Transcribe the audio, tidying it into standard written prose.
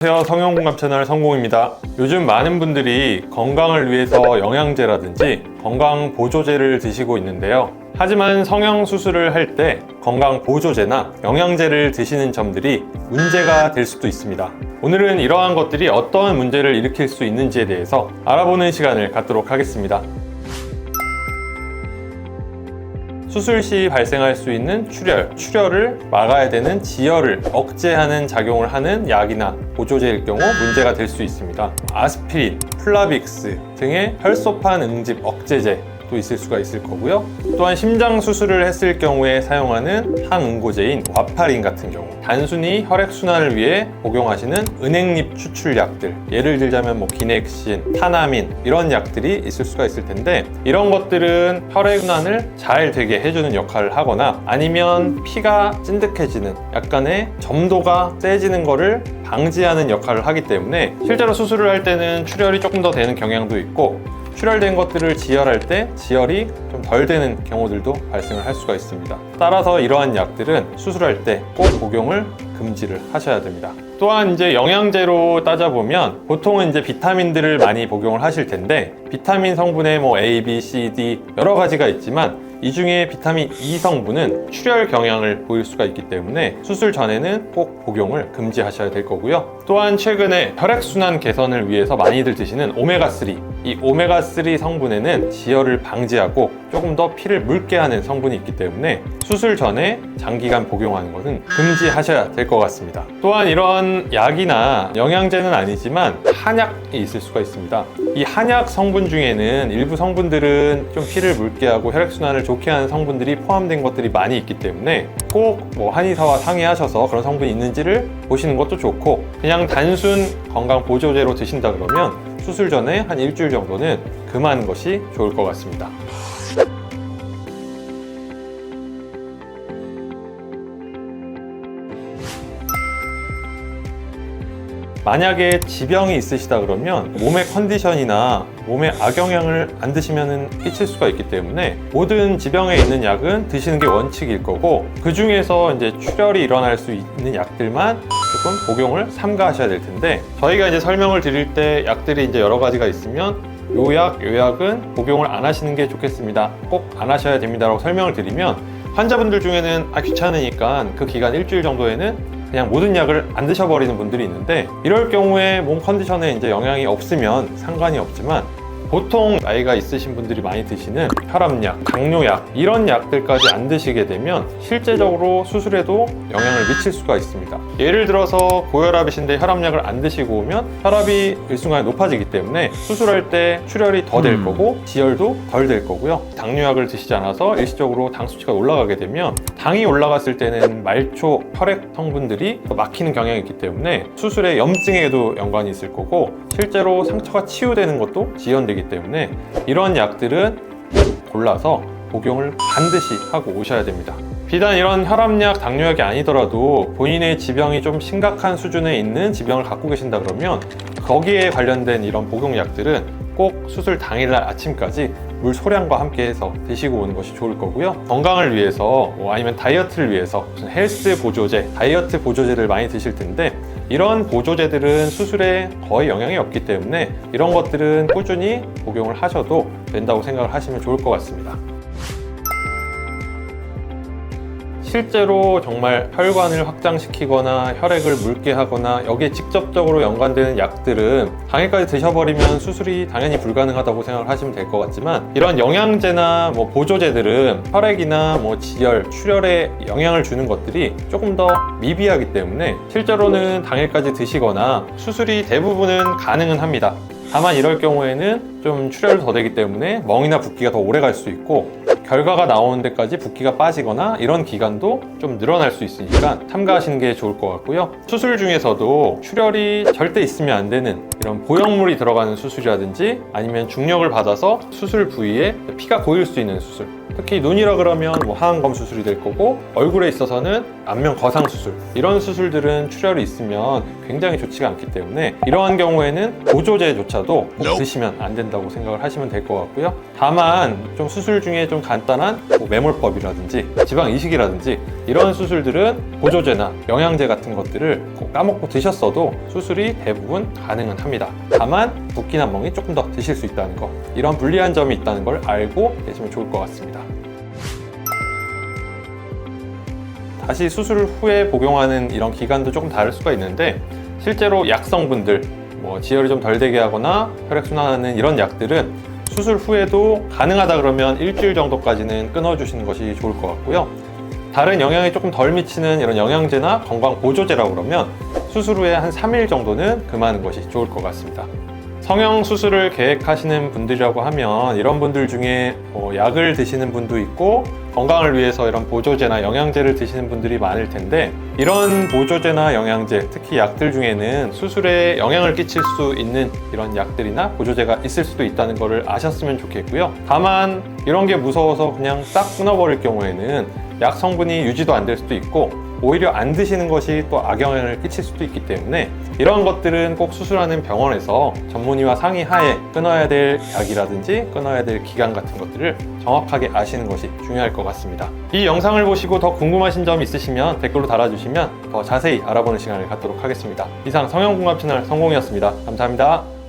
안녕하세요, 성형공감 채널 성공입니다. 요즘 많은 분들이 건강을 위해서 영양제라든지 건강 보조제를 드시고 있는데요. 하지만 성형 수술을 할 때 건강 보조제나 영양제를 드시는 점들이 문제가 될 수도 있습니다. 오늘은 이러한 것들이 어떠한 문제를 일으킬 수 있는지에 대해서 알아보는 시간을 갖도록 하겠습니다. 수술 시 발생할 수 있는 출혈을 막아야 되는 지혈을 억제하는 작용을 하는 약이나 보조제일 경우 문제가 될 수 있습니다. 아스피린, 플라빅스 등의 혈소판 응집 억제제도 있을 수가 있을 거고요. 또한 심장 수술을 했을 경우에 사용하는 항응고제인 와파린 같은 경우, 단순히 혈액순환을 위해 복용하시는 은행잎 추출약들, 예를 들자면 기넥신, 타나민 이런 약들이 있을 수가 있을 텐데, 이런 것들은 혈액순환을 잘 되게 해주는 역할을 하거나 아니면 피가 찐득해지는, 약간의 점도가 세지는 거를 방지하는 역할을 하기 때문에 실제로 수술을 할 때는 출혈이 조금 더 되는 경향도 있고, 출혈된 것들을 지혈할 때 지혈이 좀 덜 되는 경우들도 발생을 할 수가 있습니다. 따라서 이러한 약들은 수술할 때 꼭 복용을 금지를 하셔야 됩니다. 또한 이제 영양제로 따져보면 보통은 이제 비타민들을 많이 복용을 하실 텐데, 비타민 성분에 A, B, C, D 여러 가지가 있지만 이 중에 비타민 E 성분은 출혈 경향을 보일 수가 있기 때문에 수술 전에는 꼭 복용을 금지하셔야 될 거고요. 또한 최근에 혈액순환 개선을 위해서 많이들 드시는 오메가3, 이 오메가3 성분에는 지혈을 방지하고 조금 더 피를 묽게 하는 성분이 있기 때문에 수술 전에 장기간 복용하는 것은 금지하셔야 될 것 같습니다. 또한 이런 약이나 영양제는 아니지만 한약이 있을 수가 있습니다. 이 한약 성분 중에는 일부 성분들은 좀 피를 묽게 하고 혈액순환을 좋게 하는 성분들이 포함된 것들이 많이 있기 때문에 꼭 한의사와 상의하셔서 그런 성분이 있는지를 보시는 것도 좋고, 그냥 단순 건강 보조제로 드신다 그러면 수술 전에 한 일주일 정도는 금하는 것이 좋을 것 같습니다. 만약에 지병이 있으시다 그러면 몸의 컨디션이나 몸에 악영향을 안 드시면 끼칠 수가 있기 때문에 모든 지병에 있는 약은 드시는 게 원칙일 거고, 그 중에서 이제 출혈이 일어날 수 있는 약들만 조금 복용을 삼가하셔야 될 텐데, 저희가 이제 설명을 드릴 때 약들이 이제 여러 가지가 있으면 요 약은 복용을 안 하시는 게 좋겠습니다, 꼭 안 하셔야 됩니다라고 설명을 드리면, 환자분들 중에는 귀찮으니까 그 기간 일주일 정도에는 그냥 모든 약을 안 드셔버리는 분들이 있는데, 이럴 경우에 몸 컨디션에 이제 영향이 없으면 상관이 없지만, 보통 나이가 있으신 분들이 많이 드시는 혈압약, 당뇨약 이런 약들까지 안 드시게 되면 실제적으로 수술에도 영향을 미칠 수가 있습니다. 예를 들어서 고혈압이신데 혈압약을 안 드시고 오면 혈압이 일순간에 높아지기 때문에 수술할 때 출혈이 더 될 거고 지혈도 덜 될 거고요. 당뇨약을 드시지 않아서 일시적으로 당 수치가 올라가게 되면, 당이 올라갔을 때는 말초 혈액 성분들이 막히는 경향이 있기 때문에 수술의 염증에도 연관이 있을 거고, 실제로 상처가 치유되는 것도 지연되기 때문에 이런 약들은 골라서 복용을 반드시 하고 오셔야 됩니다. 비단 이런 혈압약, 당뇨약이 아니더라도 본인의 지병이 좀 심각한 수준에 있는 지병을 갖고 계신다 그러면 거기에 관련된 이런 복용약들은 꼭 수술 당일날 아침까지 물 소량과 함께 해서 드시고 오는 것이 좋을 거고요. 건강을 위해서 아니면 다이어트를 위해서 무슨 헬스 보조제, 다이어트 보조제를 많이 드실 텐데, 이런 보조제들은 수술에 거의 영향이 없기 때문에 이런 것들은 꾸준히 복용을 하셔도 된다고 생각을 하시면 좋을 것 같습니다. 실제로 정말 혈관을 확장시키거나 혈액을 묽게 하거나 여기에 직접적으로 연관되는 약들은 당일까지 드셔버리면 수술이 당연히 불가능하다고 생각을 하시면 될 것 같지만, 이런 영양제나 보조제들은 혈액이나 지혈, 출혈에 영향을 주는 것들이 조금 더 미비하기 때문에 실제로는 당일까지 드시거나 수술이 대부분은 가능은 합니다. 다만 이럴 경우에는 좀 출혈이 더 되기 때문에 멍이나 붓기가 더 오래 갈 수 있고, 결과가 나오는 데까지 붓기가 빠지거나 이런 기간도 좀 늘어날 수 있으니까 삼가하시는 게 좋을 것 같고요. 수술 중에서도 출혈이 절대 있으면 안 되는 이런 보형물이 들어가는 수술이라든지 아니면 중력을 받아서 수술 부위에 피가 고일 수 있는 수술, 특히 눈이라 그러면 뭐 하안검 수술이 될 거고, 얼굴에 있어서는 안면 거상 수술, 이런 수술들은 출혈이 있으면 굉장히 좋지가 않기 때문에 이러한 경우에는 보조제조차도 꼭 드시면 안 된다고 생각을 하시면 될 것 같고요. 다만 좀 수술 중에 좀 간단한 뭐 매몰법이라든지 지방 이식이라든지 이런 수술들은 보조제나 영양제 같은 것들을 꼭 까먹고 드셨어도 수술이 대부분 가능은 합니다. 다만 붓기나 멍이 조금 더 드실 수 있다는 거, 이런 불리한 점이 있다는 걸 알고 계시면 좋을 것 같습니다. 다시 수술 후에 복용하는 이런 기간도 조금 다를 수가 있는데, 실제로 약성분들, 뭐 지혈이 좀 덜 되게 하거나 혈액순환하는 이런 약들은 수술 후에도 가능하다 그러면 일주일 정도까지는 끊어주시는 것이 좋을 것 같고요. 다른 영향이 조금 덜 미치는 이런 영양제나 건강 보조제라고 그러면 수술 후에 한 3일 정도는 금하는 것이 좋을 것 같습니다. 성형 수술을 계획하시는 분들이라고 하면 이런 분들 중에 약을 드시는 분도 있고 건강을 위해서 이런 보조제나 영양제를 드시는 분들이 많을 텐데, 이런 보조제나 영양제, 특히 약들 중에는 수술에 영향을 끼칠 수 있는 이런 약들이나 보조제가 있을 수도 있다는 것을 아셨으면 좋겠고요. 다만 이런 게 무서워서 그냥 싹 끊어버릴 경우에는 약 성분이 유지도 안 될 수도 있고 오히려 안 드시는 것이 또 악영향을 끼칠 수도 있기 때문에 이런 것들은 꼭 수술하는 병원에서 전문의와 상의하에 끊어야 될 약이라든지 끊어야 될 기간 같은 것들을 정확하게 아시는 것이 중요할 것 같습니다. 이 영상을 보시고 더 궁금하신 점 있으시면 댓글로 달아주시면 더 자세히 알아보는 시간을 갖도록 하겠습니다. 이상 성형궁합 채널 성공이었습니다. 감사합니다.